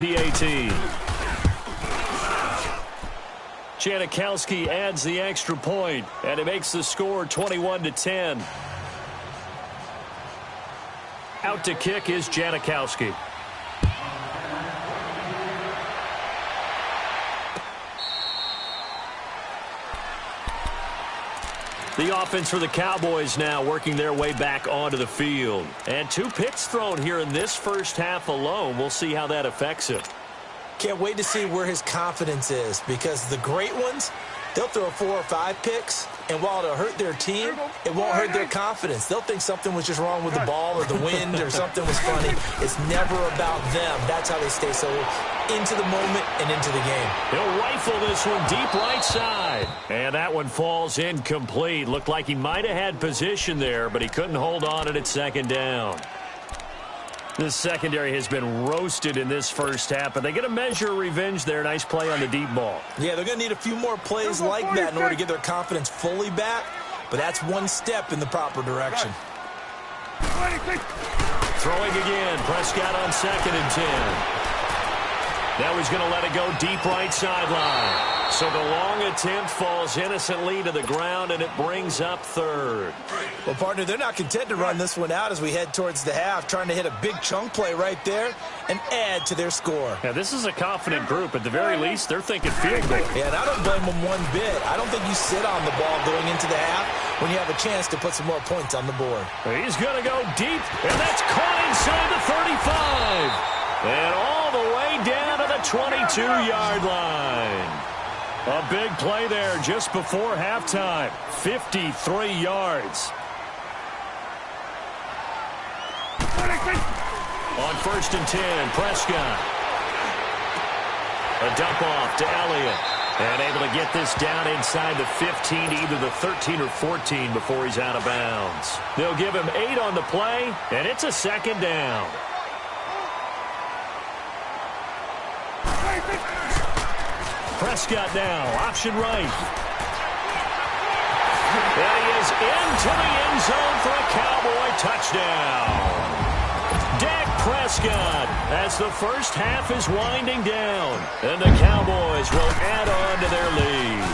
PAT. Janikowski adds the extra point, and it makes the score 21-10. Out to kick is Janikowski. The offense for the Cowboys now working their way back onto the field. And 2 picks thrown here in this first half alone. We'll see how that affects him. Can't wait to see where his confidence is, because the great ones, they'll throw 4 or 5 picks, and while it'll hurt their team, it won't hurt their confidence. They'll think something was just wrong with the ball or the wind or something was funny. It's never about them. That's how they stay so into the moment and into the game. He'll rifle this one deep right side. And that one falls incomplete. Looked like he might have had position there, but he couldn't hold on at second down. The secondary has been roasted in this first half, but they get a measure of revenge there. Nice play on the deep ball. Yeah, they're going to need a few more plays like that in order to get their confidence fully back, but that's one step in the proper direction. Throwing again. Prescott on 2nd and 10. Now he's going to let it go deep right sideline. So the long attempt falls innocently to the ground, and it brings up 3rd. Well, partner, they're not content to run this one out as we head towards the half, trying to hit a big chunk play right there and add to their score. Yeah, this is a confident group. At the very least, they're thinking field goal. Yeah, and I don't blame them one bit. I don't think you sit on the ball going into the half when you have a chance to put some more points on the board. He's going to go deep, and that's caught inside the 35. And all the way down to the 22-yard line. A big play there just before halftime. 53 yards. On 1st and 10, Prescott. A dump off to Elliott. And able to get this down inside the 15 to either the 13 or 14 before he's out of bounds. They'll give him 8 on the play, and it's a 2nd down. Prescott now, option right. And he is into the end zone for a Cowboy touchdown. Dak Prescott as the first half is winding down. And the Cowboys will add on to their lead.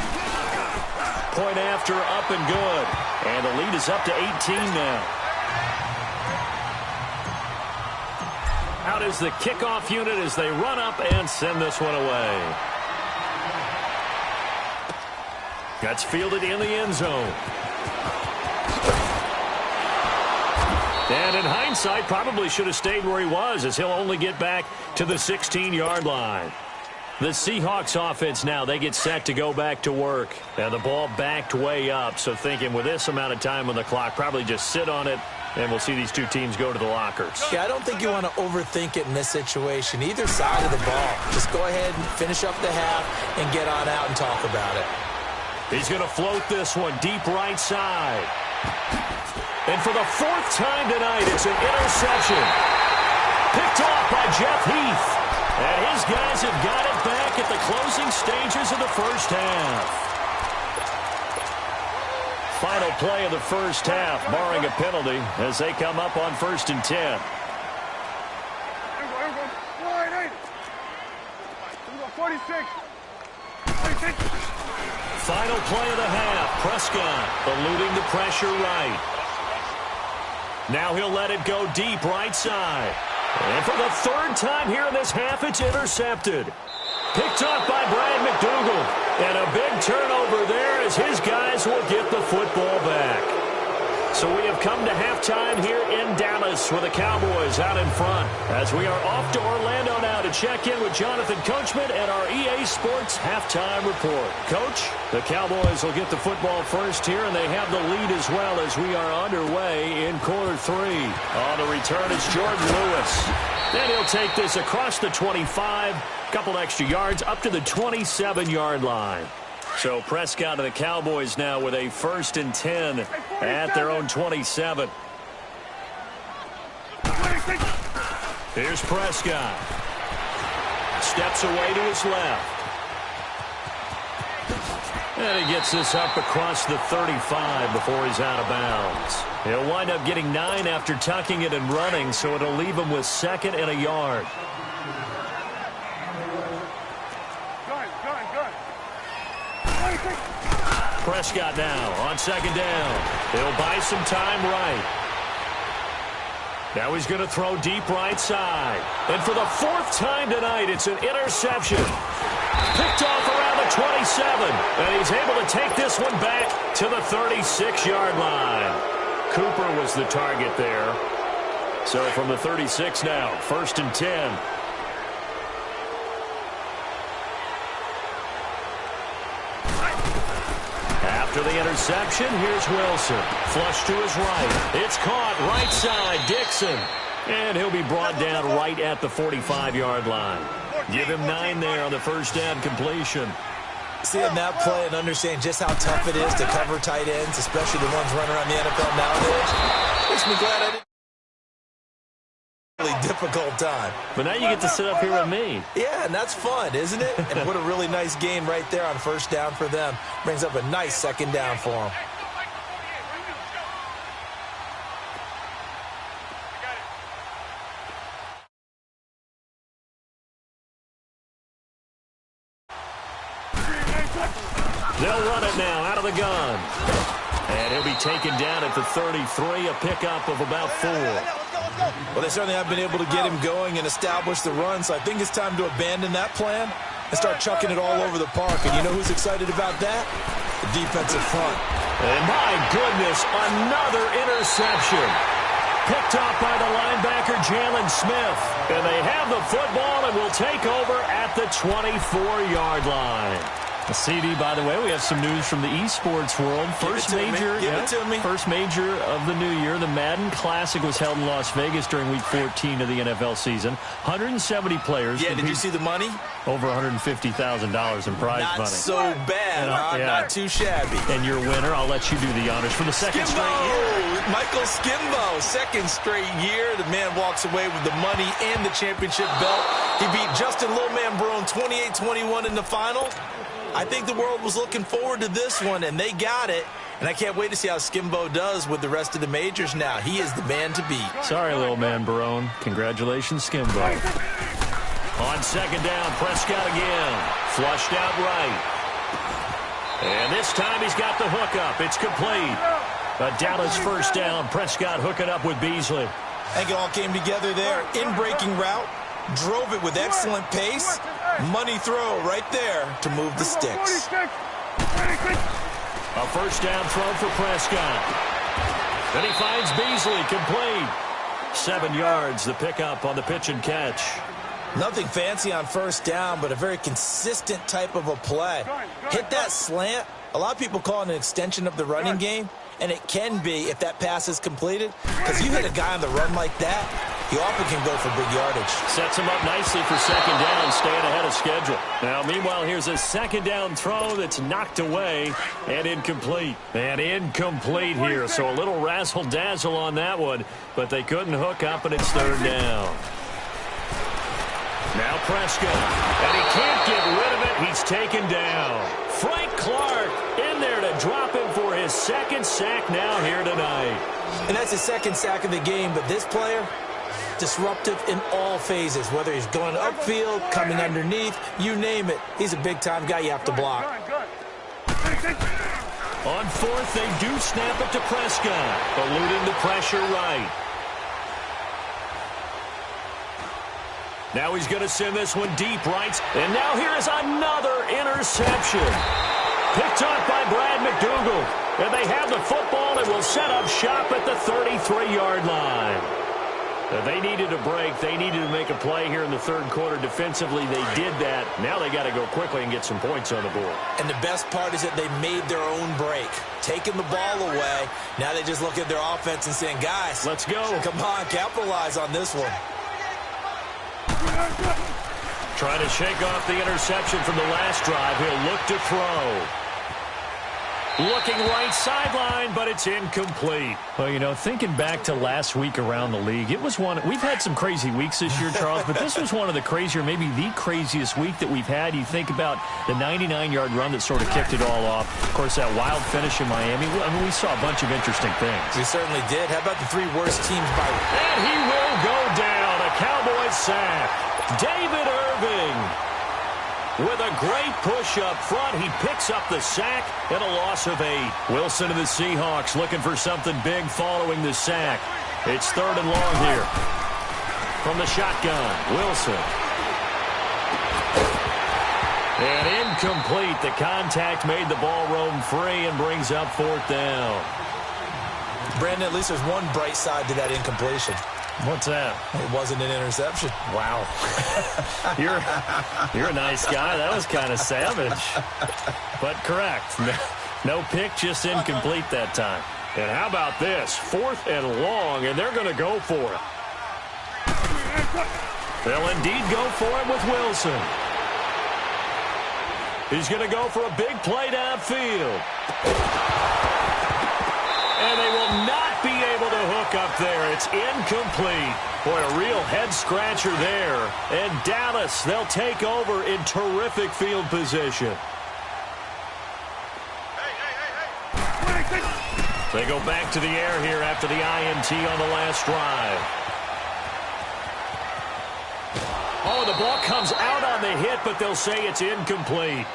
Point after up and good. And the lead is up to 18 now. Out is the kickoff unit as they run up and send this one away. That's fielded in the end zone. And in hindsight, probably should have stayed where he was, as he'll only get back to the 16-yard line. The Seahawks offense now, they get set to go back to work. And the ball backed way up, so thinking with this amount of time on the clock, probably just sit on it, and we'll see these two teams go to the lockers. Yeah, I don't think you want to overthink it in this situation. Either side of the ball. Just go ahead and finish up the half and get on out and talk about it. He's going to float this one deep right side. And for the 4th time tonight, it's an interception. Picked off by Jeff Heath. And his guys have got it back at the closing stages of the first half. Final play of the first half, barring a penalty, as they come up on 1st and 10. Final play of the half. Prescott eluding the pressure right. Now he'll let it go deep right side. And for the 3rd time here in this half, it's intercepted. Picked up by Brad McDougal. And a big turnover there as his guys will get the football back. So we have come to halftime here in Dallas with the Cowboys out in front. As we are off to Orlando now to check in with Jonathan Coachman and our EA Sports halftime report. Coach, the Cowboys will get the football first here, and they have the lead as well as we are underway in quarter 3. On the return, it's Jordan Lewis. Then he'll take this across the 25, couple extra yards up to the 27-yard line. So Prescott and the Cowboys now with a 1st and 10 at their own 27. Here's Prescott. Steps away to his left. And he gets this up across the 35 before he's out of bounds. He'll wind up getting 9 after tucking it and running, so it'll leave him with 2nd and a yard. Prescott now on second down. He'll buy some time right. Now he's going to throw deep right side. And for the fourth time tonight, it's an interception. Picked off around the 27. And he's able to take this one back to the 36-yard line. Cooper was the target there. So from the 36 now, 1st and 10. After the interception, here's Wilson. Flush to his right. It's caught right side, Dixon. And he'll be brought down right at the 45-yard line. Give him 9 there on the first down completion. Seeing that play and understanding just how tough it is to cover tight ends, especially the ones running around the NFL nowadays, makes me glad I didn't. Really difficult time. But now you get to sit up here with me. Yeah, and that's fun, isn't it? And what a really nice game right there on first down for them. Brings up a nice second down for them. They'll run it now out of the gun. And he'll be taken down at the 33, a pickup of about 4. Well, they certainly have been able to get him going and establish the run, so I think it's time to abandon that plan and start chucking it all over the park. And you know who's excited about that? The defensive front. And my goodness, another interception. Picked off by the linebacker, Jalen Smith. And they have the football and will take over at the 24-yard line. A CD, by the way, we have some news from the esports world. First major of the new year. The Madden Classic was held in Las Vegas during Week 14 of the NFL season. 170 players. Yeah, did you see the money? Over $150,000 in prize money. Not so bad, huh? Yeah. Not too shabby. And your winner, I'll let you do the honors for the second straight year. Michael Skimbo, second straight year. The man walks away with the money and the championship belt. He beat Justin Little Man Brown 28-21 in the final. I think the world was looking forward to this one, and they got it. And I can't wait to see how Skimbo does with the rest of the majors now. He is the man to beat. Sorry, little man Barone. Congratulations, Skimbo. On second down, Prescott again. Flushed out right. And this time he's got the hookup. It's complete. A Dallas first down. Prescott hooking up with Beasley. I think it all came together there. In-breaking route. Drove it with excellent pace. Money throw right there to move the sticks. A first down throw for Prescott. Then he finds Beasley, complete. 7 yards, the pickup on the pitch and catch. Nothing fancy on first down, but a very consistent type of a play. Hit that slant. A lot of people call it an extension of the running game, and it can be if that pass is completed. Because you hit a guy on the run like that, he often can go for big yardage. Sets him up nicely for second down, staying ahead of schedule. Now, meanwhile, here's a second down throw that's knocked away and incomplete. And incomplete here, so a little razzle-dazzle on that one, but they couldn't hook up, and it's third down. Now Prescott, and he can't get rid of it. He's taken down. Frank Clark in there to drop him for his second sack now here tonight. And that's his second sack of the game, but this player, disruptive in all phases, whether he's going upfield, coming underneath, you name it. He's a big-time guy you have to block. On fourth, they do snap it to Prescott, eluding the pressure right. Now he's going to send this one deep right. And now here is another interception. Picked off by Brad McDougal. And they have the football and will set up shop at the 33-yard line. They needed a break. They needed to make a play here in the third quarter. Defensively, they did that. Now they got to go quickly and get some points on the board. And the best part is that they made their own break. Taking the ball away. Now they just look at their offense and saying, guys, let's go. Come on, capitalize on this one. Trying to shake off the interception from the last drive. He'll look to throw. Looking right sideline, but it's incomplete. Well, you know, thinking back to last week around the league, it was one. We've had some crazy weeks this year, Charles, but this was one of the crazier, maybe the craziest week that we've had. You think about the 99-yard run that sort of kicked it all off. Of course, that wild finish in Miami. I mean, we saw a bunch of interesting things. We certainly did. How about the 3 worst teams by... And he will go down. A Cowboys sack. David Irving. With a great push up front, he picks up the sack and a loss of 8. Wilson and the Seahawks looking for something big following the sack. It's 3rd and long here. From the shotgun, Wilson. And incomplete. The contact made the ball roam free and brings up 4th down. Brandon, at least there's one bright side to that incompletion. What's that? It wasn't an interception. Wow. You're a nice guy. That was kind of savage. But correct. No pick, just incomplete that time. And how about this? 4th and long, and they're going to go for it. They'll indeed go for it with Wilson. He's going to go for a big play downfield. And they will not be able to hook up there. It's incomplete. Boy, a real head-scratcher there. And Dallas, they'll take over in terrific field position. They go back to the air here after the INT on the last drive. Oh, the ball comes out on the hit, but they'll say it's incomplete.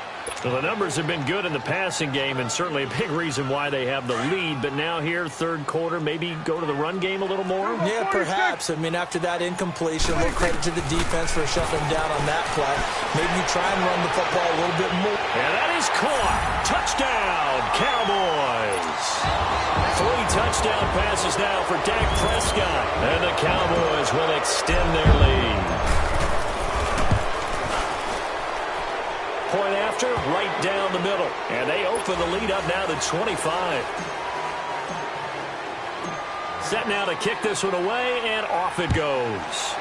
Well, the numbers have been good in the passing game, and certainly a big reason why they have the lead. But now here, 3rd quarter, maybe go to the run game a little more? Yeah, perhaps. I mean, after that incompletion, a little credit to the defense for shutting them down on that play. Maybe you try and run the football a little bit more. And that is caught. Touchdown, Cowboys. 3 touchdown passes now for Dak Prescott. And the Cowboys will extend their lead. Point after, right down the middle. And they open the lead up now to 25. Set now to kick this one away, and off it goes.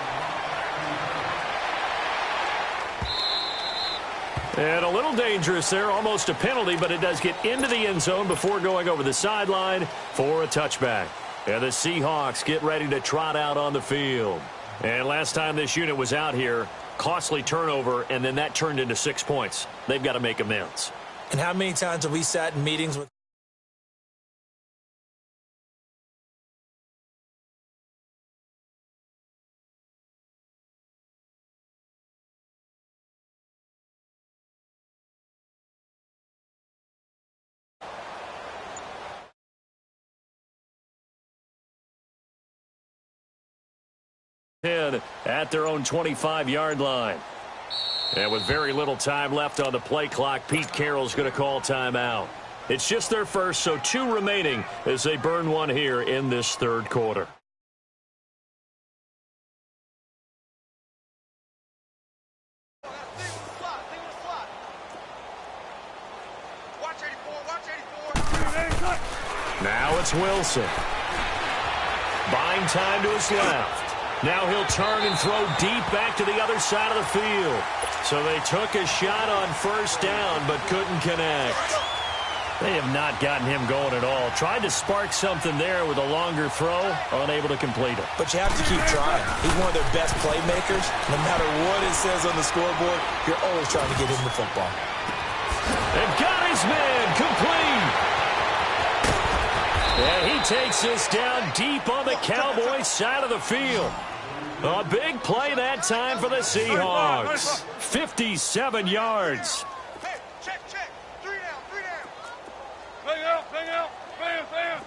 And a little dangerous there, almost a penalty, but it does get into the end zone before going over the sideline for a touchback. And the Seahawks get ready to trot out on the field. And last time this unit was out here, costly turnover, and then that turned into 6 points. They've got to make amends. And how many times have we sat in meetings with at their own 25-yard line. And with very little time left on the play clock, Pete Carroll's going to call timeout. It's just their first, so 2 remaining as they burn one here in this 3rd quarter. Now it's Wilson. Buying time to his left. Now he'll turn and throw deep back to the other side of the field. So they took a shot on 1st down, but couldn't connect. They have not gotten him going at all. Tried to spark something there with a longer throw, unable to complete it. But you have to keep trying. He's one of their best playmakers. No matter what it says on the scoreboard, you're always trying to get him the football. They've got his man complete. And he takes this down deep on the Cowboys side of the field. A big play that time for the Seahawks. 57 yards. Hey, check. 3 down. Bang out. Bam.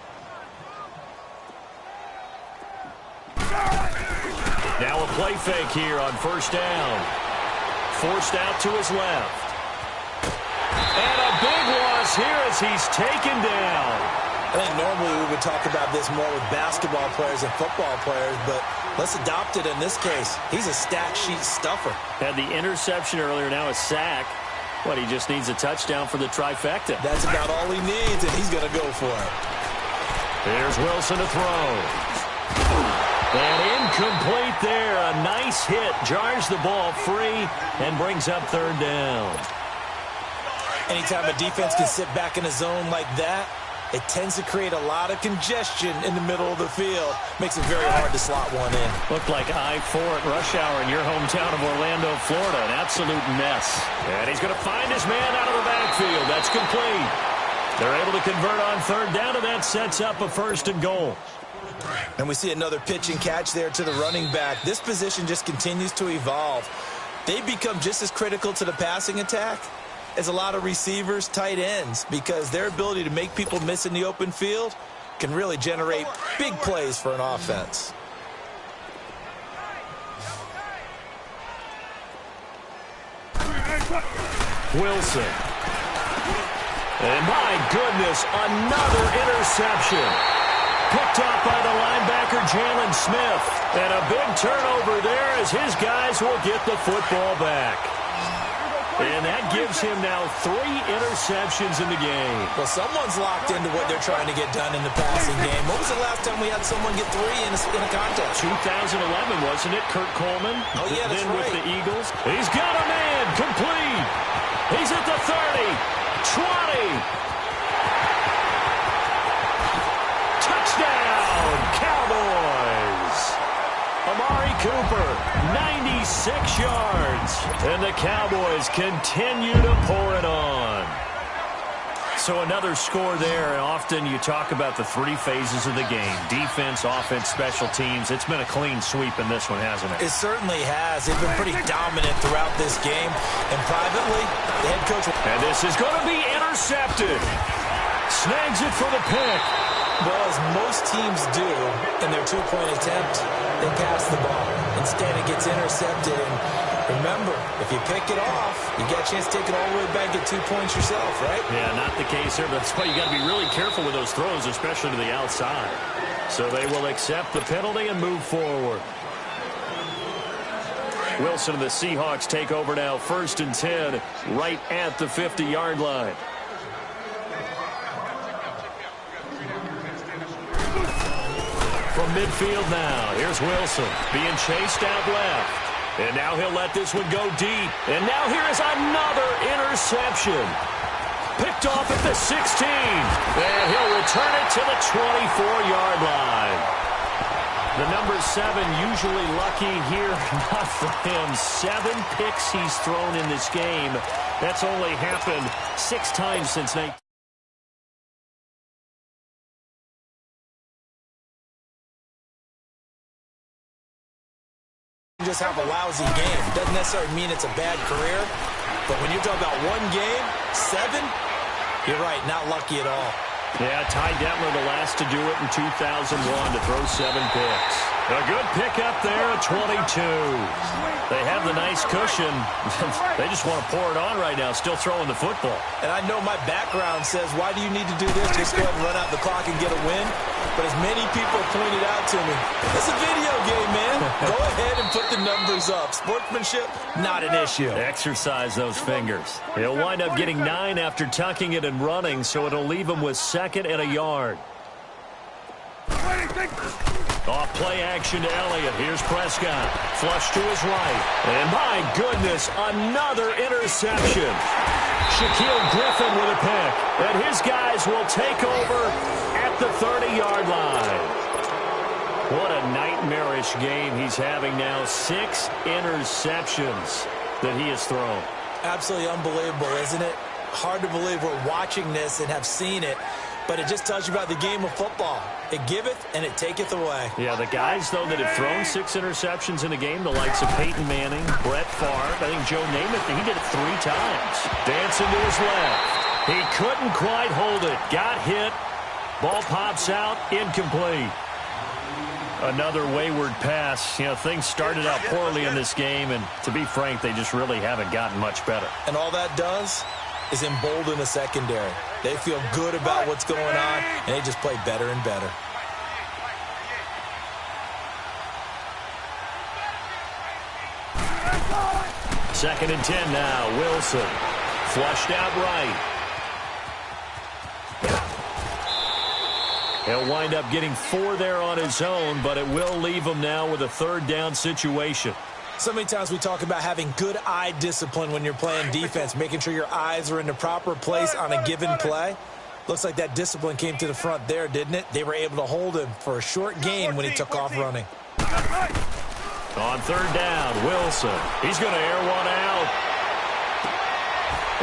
Now a play fake here on 1st down. Forced out to his left. And a big loss here as he's taken down. I think normally we would talk about this more with basketball players and football players, but let's adopt it in this case. He's a stat sheet stuffer. Had the interception earlier, now a sack. What, he just needs a touchdown for the trifecta. That's about all he needs, and he's going to go for it. Here's Wilson to throw. And incomplete there. A nice hit. Jars the ball free and brings up 3rd down. Anytime a defense can sit back in a zone like that, it tends to create a lot of congestion in the middle of the field. Makes it very hard to slot one in. Looked like I-4 at rush hour in your hometown of Orlando, Florida. An absolute mess. And he's going to find his man out of the backfield. That's complete. They're able to convert on 3rd down, and that sets up a 1st and goal. And we see another pitch and catch there to the running back. This position just continues to evolve. they become just as critical to the passing attack as a lot of receivers, tight ends, because their ability to make people miss in the open field can really generate big plays for an offense. Wilson. And my goodness, another interception. Picked up by the linebacker, Jalen Smith. And a big turnover there as his guys will get the football back. And that gives him now 3 interceptions in the game. Well, someone's locked into what they're trying to get done in the passing game. When was the last time we had someone get 3 in a contest? 2011, wasn't it? Kurt Coleman. Oh, yeah, that's then right. with the Eagles. He's got a man. Complete. He's at the 30. 20. Touchdown, Cowboys. Amari Cooper, 96 yards. And the Cowboys continue to pour it on. So another score there, and often you talk about the 3 phases of the game. Defense, offense, special teams. It's been a clean sweep in this one, hasn't it? It certainly has. They've been pretty dominant throughout this game. And privately, the head coach... And this is going to be intercepted. Snags it for the pick. Well, as most teams do in their 2-point attempt, they pass the ball. Instead, it gets intercepted. And remember, if you pick it off, you got a chance to take it all the way back, get 2 points yourself, right? Yeah, not the case here. That's why you got to be really careful with those throws, especially to the outside. So they will accept the penalty and move forward. Wilson and the Seahawks take over now, 1st and 10, right at the 50-yard line. From midfield now, here's Wilson being chased out left. And now he'll let this one go deep. And now here is another interception. Picked off at the 16. And he'll return it to the 24-yard line. The number 7 usually lucky here. Not for him. 7 picks he's thrown in this game. That's only happened 6 times since 19. Just have a lousy game. Doesn't necessarily mean it's a bad career, but when you're talking about 1 game, 7, you're right, not lucky at all. Yeah, Ty Detmer the last to do it in 2001 to throw 7 picks. A good pickup there at 22. They have the nice cushion. They just want to pour it on right now, still throwing the football. And I know my background says, why do you need to do this? Just go ahead and run out the clock and get a win. But as many people pointed out to me, it's a video game, man. Go ahead and put the numbers up. Sportsmanship, not an issue. Exercise those fingers. He'll wind up getting 9 after tucking it and running, so it'll leave him with 2nd and a yard. Off play action to Elliott. Here's Prescott. Flush to his right. And my goodness, another interception. Shaquille Griffin with a pick. And his guys will take over at the 30-yard line. What a nightmarish game he's having now. 6 interceptions that he has thrown. Absolutely unbelievable, isn't it? Hard to believe we're watching this and have seen it. But it just tells you about the game of football. It giveth and it taketh away. Yeah, the guys, though, that have thrown 6 interceptions in a game, the likes of Peyton Manning, Brett Favre, I think Joe Namath, he did it 3 times. Dancing to his left. He couldn't quite hold it. Got hit. Ball pops out. Incomplete. Another wayward pass. You know, things started out poorly in this game, and to be frank, they just really haven't gotten much better. And all that does is embolden the secondary. They feel good about what's going on, and they just play better and better. Second and 10 now. Wilson flushed out right. He'll wind up getting 4 there on his own, but it will leave him now with a 3rd down situation. So many times we talk about having good eye discipline when you're playing defense, making sure your eyes are in the proper place on a given play. Looks like that discipline came to the front there, didn't it? They were able to hold him for a short gain when he took off running. On 3rd down, Wilson. He's going to air one out.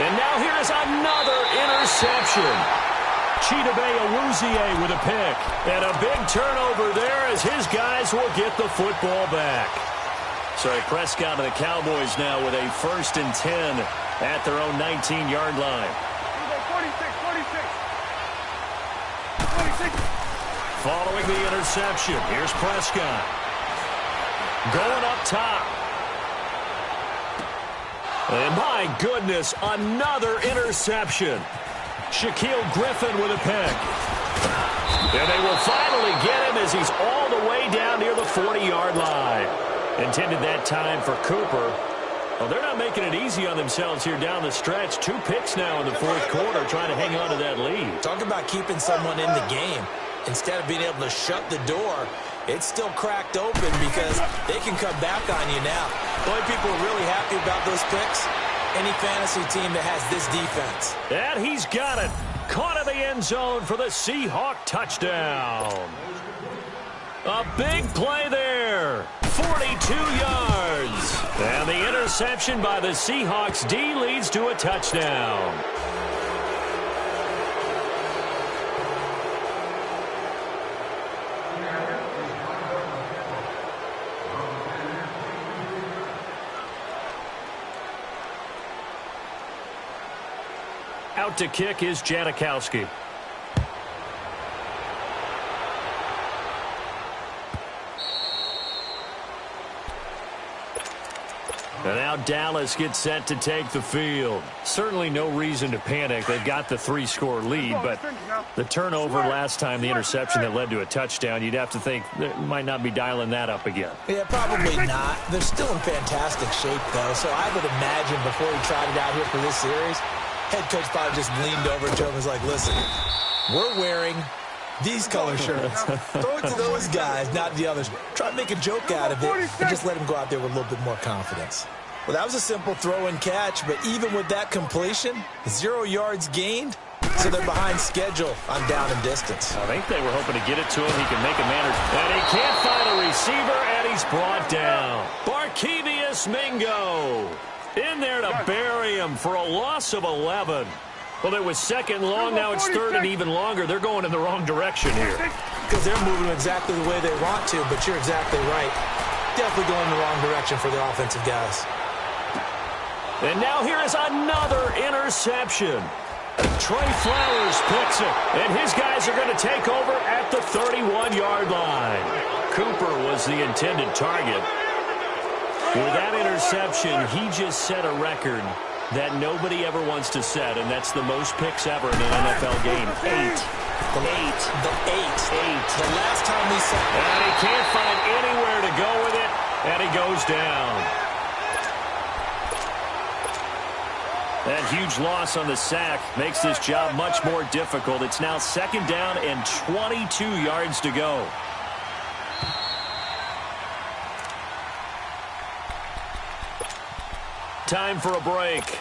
And now here is another interception. Chidobe Awuzie with a pick. And a big turnover there as his guys will get the football back. So Prescott and the Cowboys now with a 1st and 10 at their own 19-yard line. 46. Following the interception, here's Prescott. Going up top. And my goodness, another interception. Shaquille Griffin with a pick. And they will finally get him as he's all the way down near the 40-yard line. Intended that time for Cooper. Well, they're not making it easy on themselves here down the stretch. 2 picks now in the 4th quarter trying to hang on to that lead. Talk about keeping someone in the game. Instead of being able to shut the door, it's still cracked open because they can come back on you now. The only people who are really happy about those picks, any fantasy team that has this defense. And he's got it. Caught in the end zone for the Seahawk touchdown. A big play there. 42 yards. And the interception by the Seahawks D leads to a touchdown. Out to kick is Janikowski. And now Dallas gets set to take the field. Certainly no reason to panic. They've got the 3-score lead, but the turnover last time, the interception that led to a touchdown, you'd have to think they might not be dialing that up again. Yeah, probably not. They're still in fantastic shape, though, so I would imagine before he tried it out here for this series, head coach probably just leaned over to him and was like, listen, we're wearing these color shirts. Throw it to those guys, not the others. Try to make a joke out of it and just let him go out there with a little bit more confidence. Well, that was a simple throw and catch, but even with that completion, 0 yards gained, so they're behind schedule on down and distance. I think they were hoping to get it to him. He can make a man, and he can't find a receiver, and he's brought down. Barkevious Mingo in there to bury him for a loss of 11. Well, it was 2nd and long. Now it's 3rd and even longer. They're going in the wrong direction here. Because they're moving exactly the way they want to, but you're exactly right. Definitely going in the wrong direction for the offensive guys. And now here is another interception. Trey Flowers picks it, and his guys are going to take over at the 31-yard line. Cooper was the intended target. With that interception, he just set a record that nobody ever wants to set, and that's the most picks ever in an NFL game. 8. The last time we saw it. And he can't find anywhere to go with it, and he goes down. That huge loss on the sack makes this job much more difficult. It's now 2nd down and 22 yards to go. Time for a break.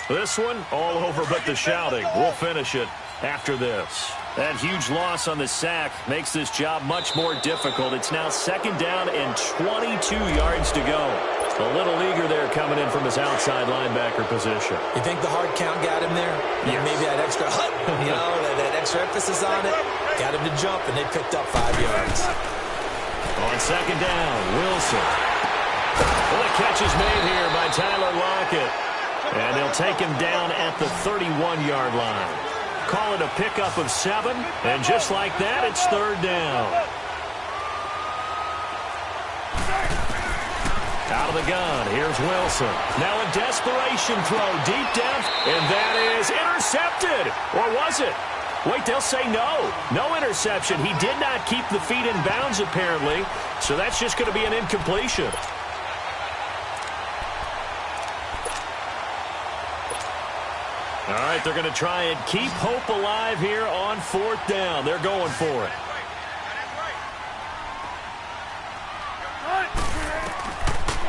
This one, all over but the shouting. We'll finish it after this. That huge loss on the sack makes this job much more difficult. It's now 2nd down and 22 yards to go. A little eager there coming in from his outside linebacker position. You think the hard count got him there? Yes. Maybe that extra that extra emphasis on it got him to jump, and they picked up 5 yards. On 2nd down, Wilson. Well, the catch is made here by Tyler Lockett. And they'll take him down at the 31-yard line. Call it a pickup of 7, and just like that, it's 3rd down. Out of the gun, here's Wilson. Now a desperation throw deep down, and that is intercepted. Or was it? Wait, they'll say no. No interception. He did not keep the feet in bounds, apparently, so that's just going to be an incompletion. All right, they're going to try and keep hope alive here on 4th down. They're going for it.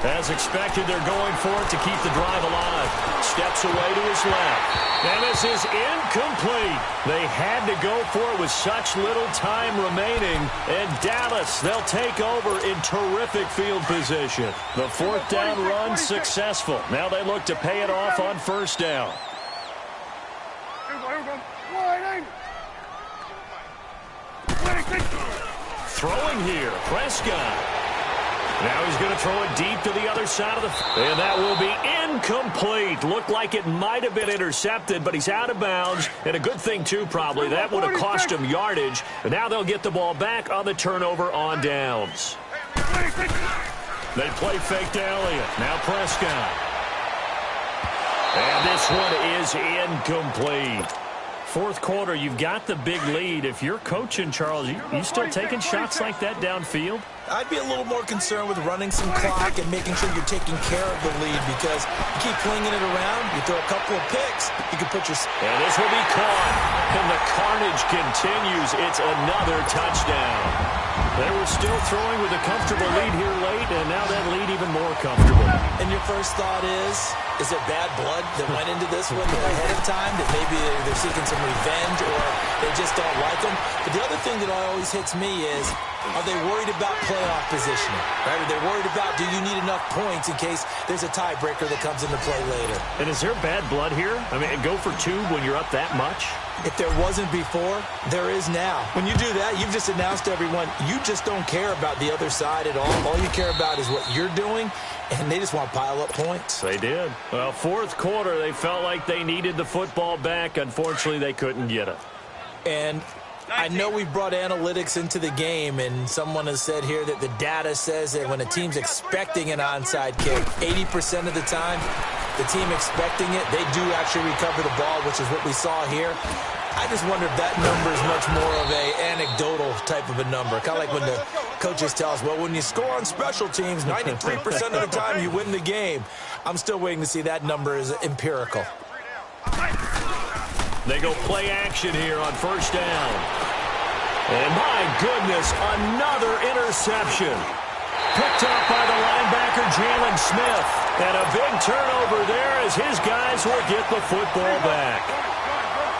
As expected, they're going for it to keep the drive alive. Steps away to his left. And this is incomplete. They had to go for it with such little time remaining. And Dallas, they'll take over in terrific field position. The 4th down run successful. Now they look to pay it off on 1st down. Here we go. Throwing here, Prescott. Now he's going to throw it deep to the other side of the... And that will be incomplete. Looked like it might have been intercepted, but he's out of bounds. And a good thing, too, probably. That would have cost him yardage. But now they'll get the ball back on the turnover on downs. They play fake to Elliott. Now Prescott. And this one is incomplete. Fourth quarter, you've got the big lead. If you're coaching, Charles, you still taking shots like that downfield? I'd be a little more concerned with running some clock and making sure you're taking care of the lead, because you keep flinging it around, you throw a couple of picks, you can put your... And this will be caught. And the carnage continues. It's another touchdown. They were still throwing with a comfortable lead here late, and now that lead even more comfortable. And your first thought is there bad blood that went into this one ahead of time, that maybe they're seeking some revenge or they just don't like them? But the other thing that always hits me is, are they worried about playoff positioning? Right? Are they worried about, do you need enough points in case there's a tiebreaker that comes into play later? And is there bad blood here? I mean, go for two when you're up that much? If there wasn't before, there is now. When you do that, you've just announced to everyone, you just don't care about the other side at all. All you care about is what you're doing, and they just want to pile up points. They did. Well, fourth quarter, they felt like they needed the football back. Unfortunately, they couldn't get it. And I know we brought analytics into the game, and someone has said here that the data says that when a team's expecting an onside kick, 80% of the time, the team expecting it, they do actually recover the ball, which is what we saw here. I just wonder if that number is much more of a anecdotal type of a number. Kind of like when the coaches tell us, well, when you score on special teams, 93% of the time you win the game. I'm still waiting to see that number is empirical. They go play action here on first down. And my goodness, another interception. Picked up by the linebacker, Jalen Smith. And a big turnover there as his guys will get the football back.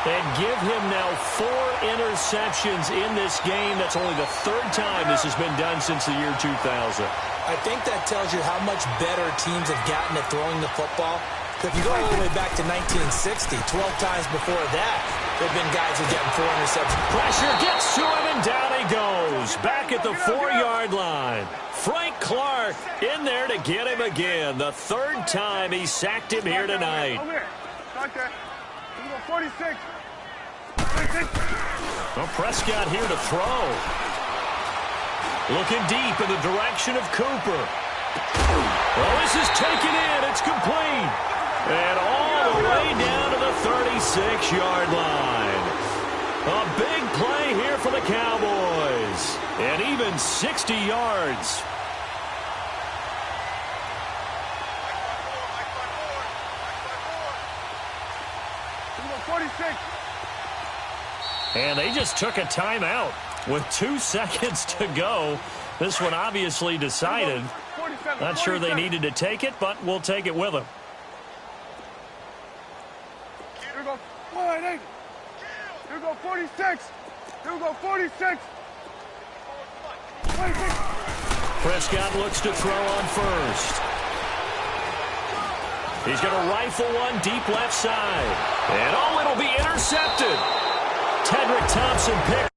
And give him now 4 interceptions in this game. That's only the third time this has been done since the year 2000. I think that tells you how much better teams have gotten at throwing the football. If you go all the way back to 1960, 12 times before that, there have been guys who get 4 interceptions. Pressure gets to him, and down he goes. Back at the 4-yard line. Frank Clark in there to get him again. The third time he sacked him here tonight. 46. Well, Prescott here to throw. Looking deep in the direction of Cooper. Well, this is taken in. It's complete. And all the way down to the 36-yard line. A big play here for the Cowboys. And even 60 yards. And they just took a timeout with 2 seconds to go. This one obviously decided. Not sure they needed to take it, but we'll take it with them. Here we go. 1-8. Here we go. 46. Here we go. 46. 26. Prescott looks to throw on first. He's going to rifle one deep left side. And oh, it'll be intercepted. Tedrick Thompson picked.